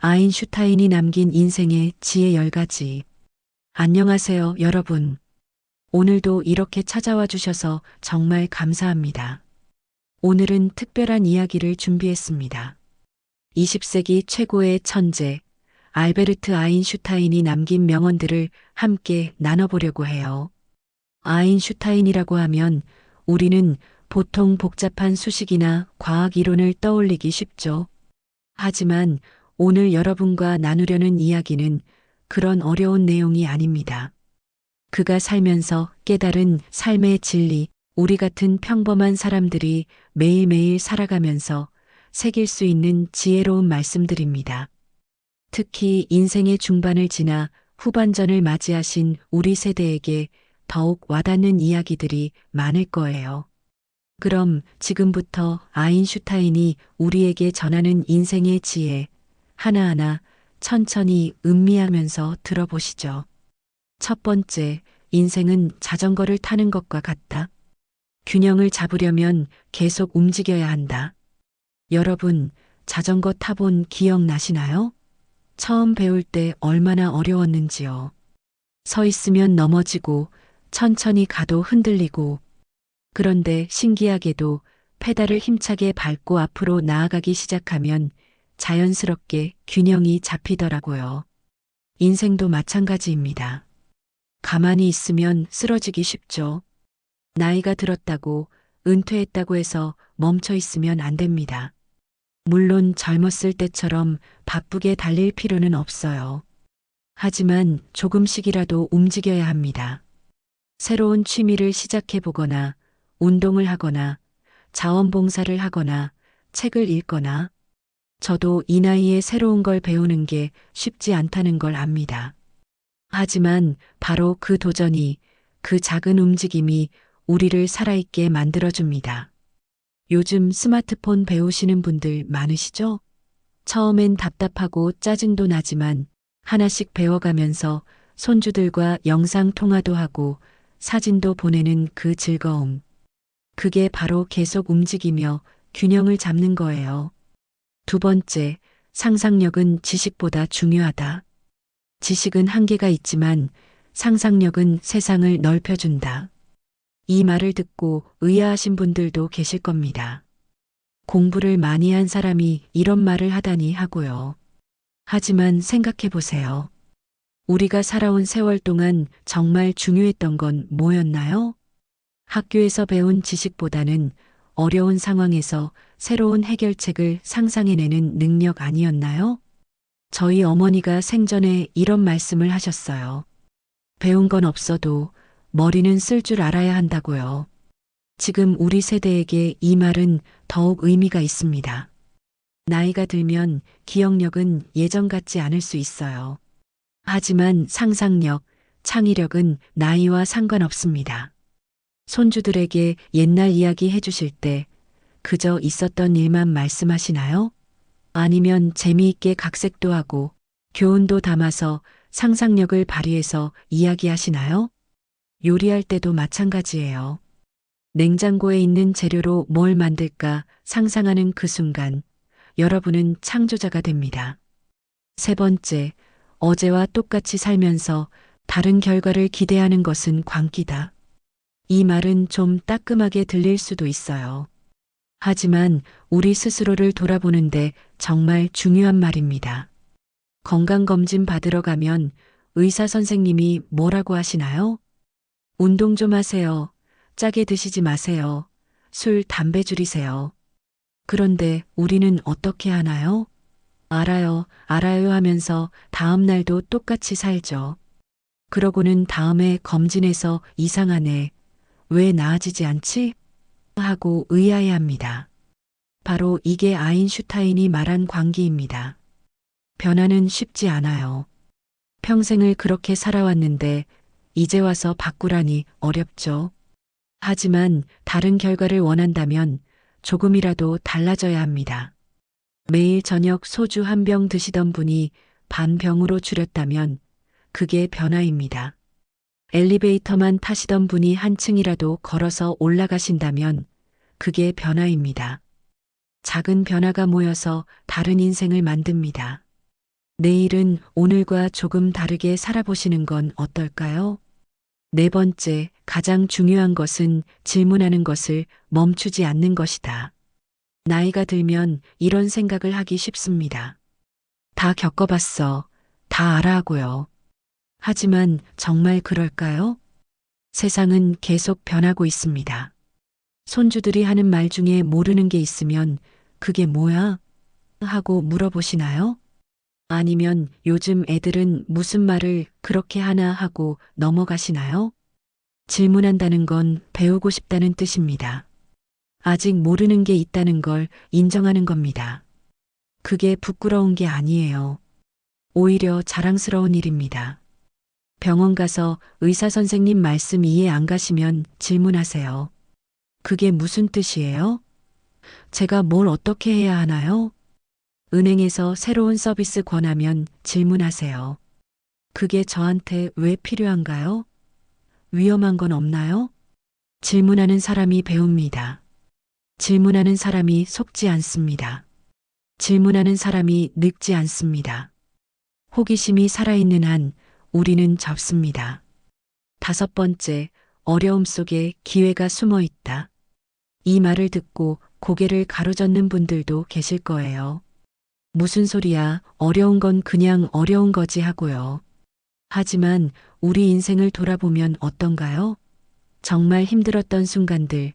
아인슈타인이 남긴 인생의 지혜 10가지. 안녕하세요, 여러분. 오늘도 이렇게 찾아와 주셔서 정말 감사합니다. 오늘은 특별한 이야기를 준비했습니다. 20세기 최고의 천재, 알베르트 아인슈타인이 남긴 명언들을 함께 나눠보려고 해요. 아인슈타인이라고 하면 우리는 보통 복잡한 수식이나 과학 이론을 떠올리기 쉽죠. 하지만 오늘 여러분과 나누려는 이야기는 그런 어려운 내용이 아닙니다. 그가 살면서 깨달은 삶의 진리, 우리 같은 평범한 사람들이 매일매일 살아가면서 새길 수 있는 지혜로운 말씀들입니다. 특히 인생의 중반을 지나 후반전을 맞이하신 우리 세대에게 더욱 와닿는 이야기들이 많을 거예요. 그럼 지금부터 아인슈타인이 우리에게 전하는 인생의 지혜, 하나하나 천천히 음미하면서 들어보시죠. 첫 번째, 인생은 자전거를 타는 것과 같다. 균형을 잡으려면 계속 움직여야 한다. 여러분, 자전거 타본 기억 나시나요? 처음 배울 때 얼마나 어려웠는지요. 서 있으면 넘어지고 천천히 가도 흔들리고, 그런데 신기하게도 페달을 힘차게 밟고 앞으로 나아가기 시작하면 자연스럽게 균형이 잡히더라고요. 인생도 마찬가지입니다. 가만히 있으면 쓰러지기 쉽죠. 나이가 들었다고 은퇴했다고 해서 멈춰 있으면 안 됩니다. 물론 젊었을 때처럼 바쁘게 달릴 필요는 없어요. 하지만 조금씩이라도 움직여야 합니다. 새로운 취미를 시작해 보거나 운동을 하거나 자원봉사를 하거나 책을 읽거나 저도 이 나이에 새로운 걸 배우는 게 쉽지 않다는 걸 압니다. 하지만 바로 그 도전이, 그 작은 움직임이 우리를 살아있게 만들어줍니다. 요즘 스마트폰 배우시는 분들 많으시죠? 처음엔 답답하고 짜증도 나지만 하나씩 배워가면서 손주들과 영상 통화도 하고 사진도 보내는 그 즐거움. 그게 바로 계속 움직이며 균형을 잡는 거예요. 두 번째, 상상력은 지식보다 중요하다. 지식은 한계가 있지만 상상력은 세상을 넓혀준다. 이 말을 듣고 의아하신 분들도 계실 겁니다. 공부를 많이 한 사람이 이런 말을 하다니 하고요. 하지만 생각해 보세요. 우리가 살아온 세월 동안 정말 중요했던 건 뭐였나요? 학교에서 배운 지식보다는 어려운 상황에서 새로운 해결책을 상상해내는 능력 아니었나요? 저희 어머니가 생전에 이런 말씀을 하셨어요. 배운 건 없어도 머리는 쓸 줄 알아야 한다고요. 지금 우리 세대에게 이 말은 더욱 의미가 있습니다. 나이가 들면 기억력은 예전 같지 않을 수 있어요. 하지만 상상력, 창의력은 나이와 상관없습니다. 손주들에게 옛날 이야기 해주실 때 그저 있었던 일만 말씀하시나요? 아니면 재미있게 각색도 하고 교훈도 담아서 상상력을 발휘해서 이야기하시나요? 요리할 때도 마찬가지예요. 냉장고에 있는 재료로 뭘 만들까 상상하는 그 순간 여러분은 창조자가 됩니다. 세 번째, 어제와 똑같이 살면서 다른 결과를 기대하는 것은 광기다. 이 말은 좀 따끔하게 들릴 수도 있어요. 하지만 우리 스스로를 돌아보는데 정말 중요한 말입니다. 건강검진 받으러 가면 의사 선생님이 뭐라고 하시나요? 운동 좀 하세요. 짜게 드시지 마세요. 술, 담배 줄이세요. 그런데 우리는 어떻게 하나요? 알아요, 알아요 하면서 다음 날도 똑같이 살죠. 그러고는 다음에 검진해서 이상하네. 왜 나아지지 않지? 하고 의아해합니다. 바로 이게 아인슈타인이 말한 광기입니다. 변화는 쉽지 않아요. 평생을 그렇게 살아왔는데 이제 와서 바꾸라니 어렵죠. 하지만 다른 결과를 원한다면 조금이라도 달라져야 합니다. 매일 저녁 소주 한 병 드시던 분이 반 병으로 줄였다면 그게 변화입니다. 엘리베이터만 타시던 분이 한 층이라도 걸어서 올라가신다면 그게 변화입니다. 작은 변화가 모여서 다른 인생을 만듭니다. 내일은 오늘과 조금 다르게 살아보시는 건 어떨까요? 네 번째, 가장 중요한 것은 질문하는 것을 멈추지 않는 것이다. 나이가 들면 이런 생각을 하기 쉽습니다. 다 겪어봤어. 다 알아 하고요. 하지만 정말 그럴까요? 세상은 계속 변하고 있습니다. 손주들이 하는 말 중에 모르는 게 있으면 그게 뭐야? 하고 물어보시나요? 아니면 요즘 애들은 무슨 말을 그렇게 하나 하고 넘어가시나요? 질문한다는 건 배우고 싶다는 뜻입니다. 아직 모르는 게 있다는 걸 인정하는 겁니다. 그게 부끄러운 게 아니에요. 오히려 자랑스러운 일입니다. 병원 가서 의사 선생님 말씀 이해 안 가시면 질문하세요. 그게 무슨 뜻이에요? 제가 뭘 어떻게 해야 하나요? 은행에서 새로운 서비스 권하면 질문하세요. 그게 저한테 왜 필요한가요? 위험한 건 없나요? 질문하는 사람이 배웁니다. 질문하는 사람이 속지 않습니다. 질문하는 사람이 늙지 않습니다. 호기심이 살아있는 한 우리는 접습니다. 다섯 번째, 어려움 속에 기회가 숨어 있다. 이 말을 듣고 고개를 가로젓는 분들도 계실 거예요. 무슨 소리야, 어려운 건 그냥 어려운 거지 하고요. 하지만 우리 인생을 돌아보면 어떤가요? 정말 힘들었던 순간들,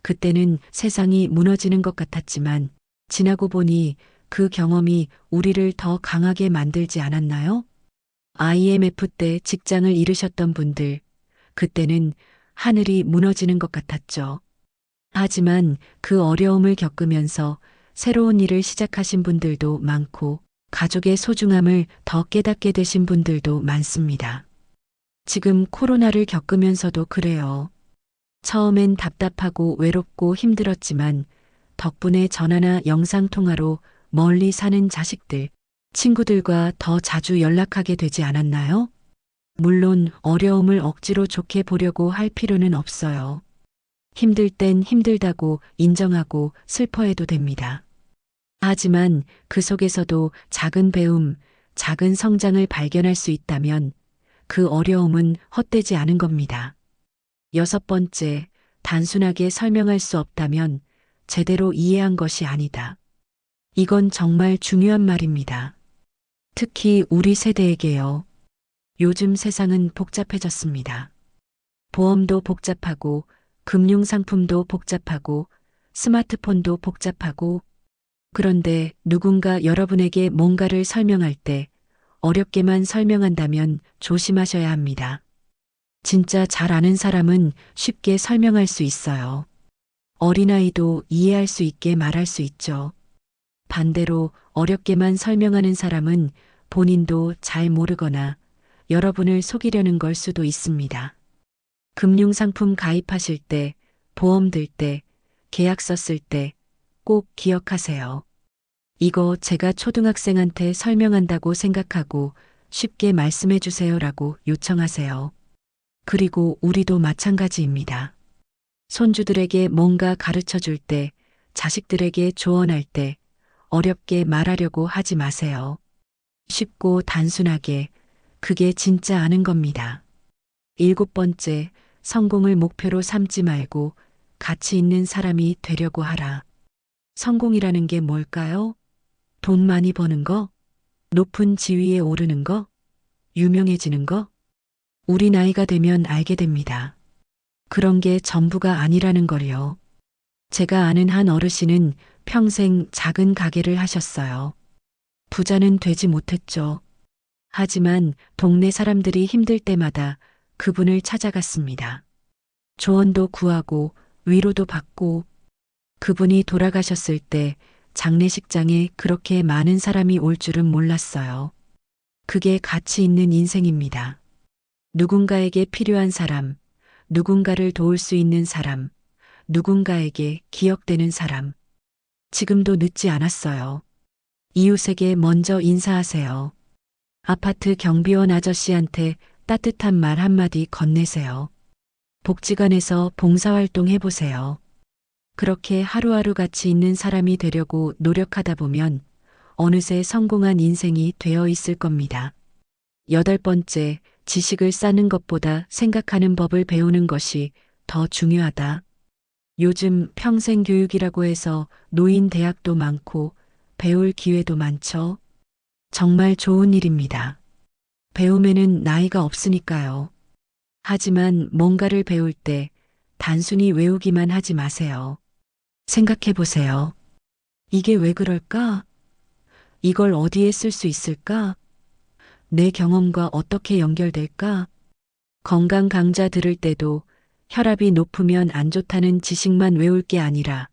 그때는 세상이 무너지는 것 같았지만 지나고 보니 그 경험이 우리를 더 강하게 만들지 않았나요? IMF 때 직장을 잃으셨던 분들, 그때는 하늘이 무너지는 것 같았죠. 하지만 그 어려움을 겪으면서 새로운 일을 시작하신 분들도 많고 가족의 소중함을 더 깨닫게 되신 분들도 많습니다. 지금 코로나를 겪으면서도 그래요. 처음엔 답답하고 외롭고 힘들었지만 덕분에 전화나 영상통화로 멀리 사는 자식들, 친구들과 더 자주 연락하게 되지 않았나요? 물론 어려움을 억지로 좋게 보려고 할 필요는 없어요. 힘들 땐 힘들다고 인정하고 슬퍼해도 됩니다. 하지만 그 속에서도 작은 배움, 작은 성장을 발견할 수 있다면 그 어려움은 헛되지 않은 겁니다. 여섯 번째, 단순하게 설명할 수 없다면 제대로 이해한 것이 아니다. 이건 정말 중요한 말입니다. 특히 우리 세대에게요. 요즘 세상은 복잡해졌습니다. 보험도 복잡하고, 금융상품도 복잡하고, 스마트폰도 복잡하고, 그런데 누군가 여러분에게 뭔가를 설명할 때 어렵게만 설명한다면 조심하셔야 합니다. 진짜 잘 아는 사람은 쉽게 설명할 수 있어요. 어린아이도 이해할 수 있게 말할 수 있죠. 반대로 어렵게만 설명하는 사람은 본인도 잘 모르거나 여러분을 속이려는 걸 수도 있습니다. 금융상품 가입하실 때, 보험 들 때, 계약서 쓸 때 꼭 기억하세요. 이거 제가 초등학생한테 설명한다고 생각하고 쉽게 말씀해 주세요라고 요청하세요. 그리고 우리도 마찬가지입니다. 손주들에게 뭔가 가르쳐 줄 때, 자식들에게 조언할 때 어렵게 말하려고 하지 마세요. 쉽고 단순하게 그게 진짜 아는 겁니다. 일곱 번째, 성공을 목표로 삼지 말고 가치 있는 사람이 되려고 하라. 성공이라는 게 뭘까요? 돈 많이 버는 거? 높은 지위에 오르는 거? 유명해지는 거? 우리 나이가 되면 알게 됩니다. 그런 게 전부가 아니라는 걸요. 제가 아는 한 어르신은 평생 작은 가게를 하셨어요. 부자는 되지 못했죠. 하지만 동네 사람들이 힘들 때마다 그분을 찾아갔습니다. 조언도 구하고 위로도 받고 그분이 돌아가셨을 때 장례식장에 그렇게 많은 사람이 올 줄은 몰랐어요. 그게 가치 있는 인생입니다. 누군가에게 필요한 사람, 누군가를 도울 수 있는 사람, 누군가에게 기억되는 사람. 지금도 늦지 않았어요. 이웃에게 먼저 인사하세요. 아파트 경비원 아저씨한테 따뜻한 말 한마디 건네세요. 복지관에서 봉사활동 해보세요. 그렇게 하루하루 가치 있는 사람이 되려고 노력하다 보면 어느새 성공한 인생이 되어 있을 겁니다. 여덟 번째, 지식을 쌓는 것보다 생각하는 법을 배우는 것이 더 중요하다. 요즘 평생 교육이라고 해서 노인 대학도 많고 배울 기회도 많죠. 정말 좋은 일입니다. 배움에는 나이가 없으니까요. 하지만 뭔가를 배울 때 단순히 외우기만 하지 마세요. 생각해 보세요. 이게 왜 그럴까? 이걸 어디에 쓸 수 있을까? 내 경험과 어떻게 연결될까? 건강 강좌 들을 때도 혈압이 높으면 안 좋다는 지식만 외울 게 아니라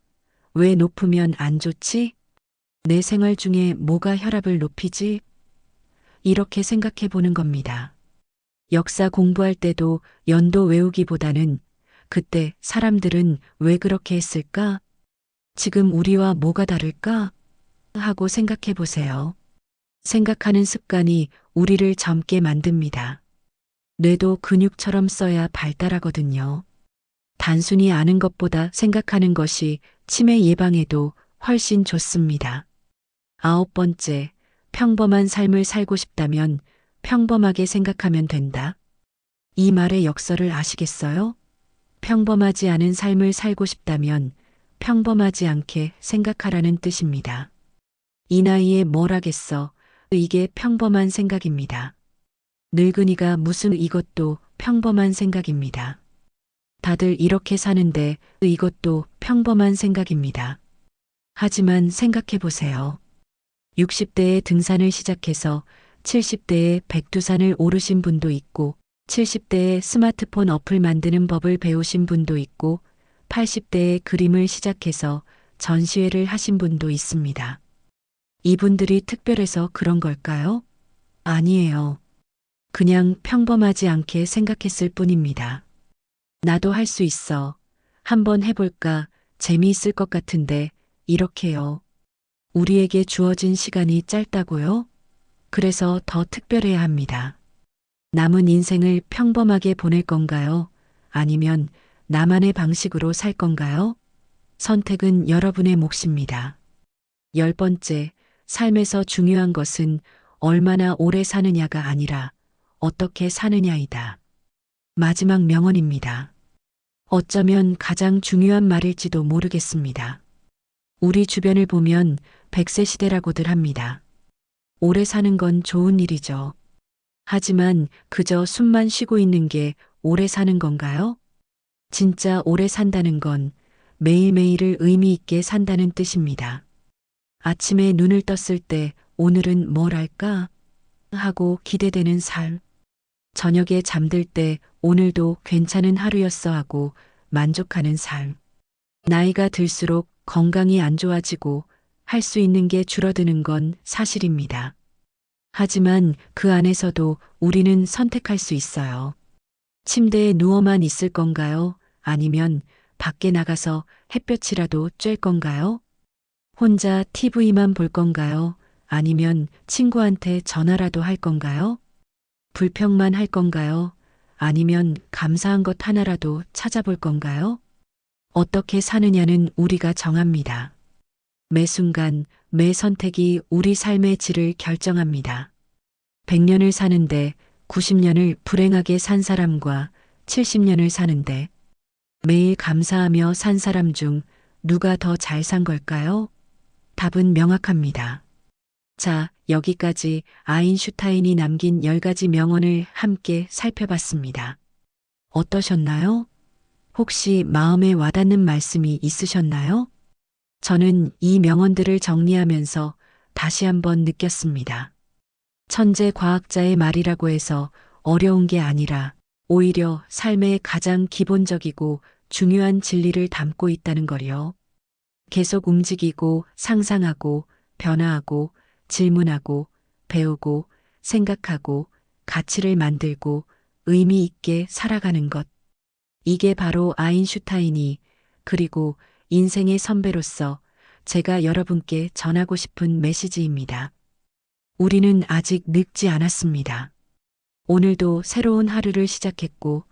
왜 높으면 안 좋지? 내 생활 중에 뭐가 혈압을 높이지? 이렇게 생각해 보는 겁니다. 역사 공부할 때도 연도 외우기보다는 그때 사람들은 왜 그렇게 했을까? 지금 우리와 뭐가 다를까? 하고 생각해 보세요. 생각하는 습관이 우리를 젊게 만듭니다. 뇌도 근육처럼 써야 발달하거든요. 단순히 아는 것보다 생각하는 것이 치매 예방에도 훨씬 좋습니다. 아홉 번째, 평범한 삶을 살고 싶다면 평범하게 생각하면 된다. 이 말의 역설을 아시겠어요? 평범하지 않은 삶을 살고 싶다면 평범하지 않게 생각하라는 뜻입니다. 이 나이에 뭘 하겠어? 이게 평범한 생각입니다. 늙은이가 무슨 이것도 평범한 생각입니다. 다들 이렇게 사는데 이것도 평범한 생각입니다. 하지만 생각해 보세요. 60대에 등산을 시작해서 70대에 백두산을 오르신 분도 있고 70대에 스마트폰 어플 만드는 법을 배우신 분도 있고 80대에 그림을 시작해서 전시회를 하신 분도 있습니다. 이분들이 특별해서 그런 걸까요? 아니에요. 그냥 평범하지 않게 생각했을 뿐입니다. 나도 할 수 있어. 한번 해볼까? 재미있을 것 같은데, 이렇게요. 우리에게 주어진 시간이 짧다고요? 그래서 더 특별해야 합니다. 남은 인생을 평범하게 보낼 건가요? 아니면 나만의 방식으로 살 건가요? 선택은 여러분의 몫입니다. 열 번째, 삶에서 중요한 것은 얼마나 오래 사느냐가 아니라 어떻게 사느냐이다. 마지막 명언입니다. 어쩌면 가장 중요한 말일지도 모르겠습니다. 우리 주변을 보면 100세 시대라고들 합니다. 오래 사는 건 좋은 일이죠. 하지만 그저 숨만 쉬고 있는 게 오래 사는 건가요? 진짜 오래 산다는 건 매일매일을 의미 있게 산다는 뜻입니다. 아침에 눈을 떴을 때 오늘은 뭘 할까? 하고 기대되는 삶. 저녁에 잠들 때 오늘도 괜찮은 하루였어 하고 만족하는 삶. 나이가 들수록 건강이 안 좋아지고 할 수 있는 게 줄어드는 건 사실입니다. 하지만 그 안에서도 우리는 선택할 수 있어요. 침대에 누워만 있을 건가요? 아니면 밖에 나가서 햇볕이라도 쬐 건가요? 혼자 TV만 볼 건가요? 아니면 친구한테 전화라도 할 건가요? 불평만 할 건가요? 아니면 감사한 것 하나라도 찾아볼 건가요? 어떻게 사느냐는 우리가 정합니다. 매 순간, 매 선택이 우리 삶의 질을 결정합니다. 100년을 사는데 90년을 불행하게 산 사람과 70년을 사는데 매일 감사하며 산 사람 중 누가 더 잘 산 걸까요? 답은 명확합니다. 자, 여기까지 아인슈타인이 남긴 10가지 명언을 함께 살펴봤습니다. 어떠셨나요? 혹시 마음에 와닿는 말씀이 있으셨나요? 저는 이 명언들을 정리하면서 다시 한번 느꼈습니다. 천재 과학자의 말이라고 해서 어려운 게 아니라 오히려 삶의 가장 기본적이고 중요한 진리를 담고 있다는 거요. 계속 움직이고 상상하고 변화하고 질문하고 배우고 생각하고 가치를 만들고 의미 있게 살아가는 것. 이게 바로 아인슈타인이 그리고 인생의 선배로서 제가 여러분께 전하고 싶은 메시지입니다. 우리는 아직 늙지 않았습니다. 오늘도 새로운 하루를 시작했고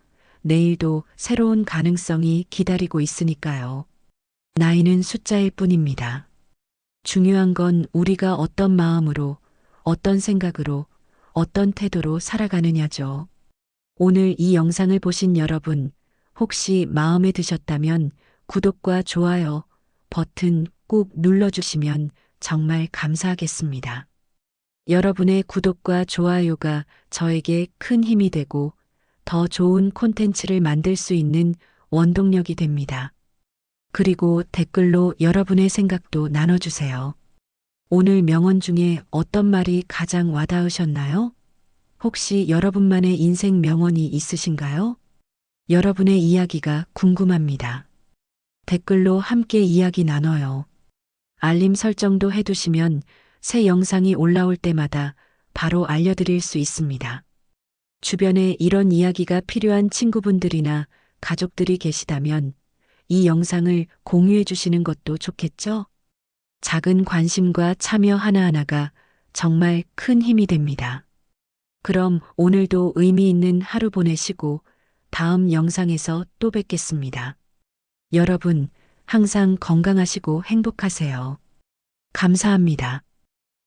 내일도 새로운 가능성이 기다리고 있으니까요. 나이는 숫자일 뿐입니다. 중요한 건 우리가 어떤 마음으로, 어떤 생각으로, 어떤 태도로 살아가느냐죠. 오늘 이 영상을 보신 여러분, 혹시 마음에 드셨다면 구독과 좋아요 버튼 꼭 눌러주시면 정말 감사하겠습니다. 여러분의 구독과 좋아요가 저에게 큰 힘이 되고 더 좋은 콘텐츠를 만들 수 있는 원동력이 됩니다. 그리고 댓글로 여러분의 생각도 나눠주세요. 오늘 명언 중에 어떤 말이 가장 와닿으셨나요? 혹시 여러분만의 인생 명언이 있으신가요? 여러분의 이야기가 궁금합니다. 댓글로 함께 이야기 나눠요. 알림 설정도 해두시면 새 영상이 올라올 때마다 바로 알려드릴 수 있습니다. 주변에 이런 이야기가 필요한 친구분들이나 가족들이 계시다면 이 영상을 공유해 주시는 것도 좋겠죠? 작은 관심과 참여 하나하나가 정말 큰 힘이 됩니다. 그럼 오늘도 의미 있는 하루 보내시고 다음 영상에서 또 뵙겠습니다. 여러분, 항상 건강하시고 행복하세요. 감사합니다.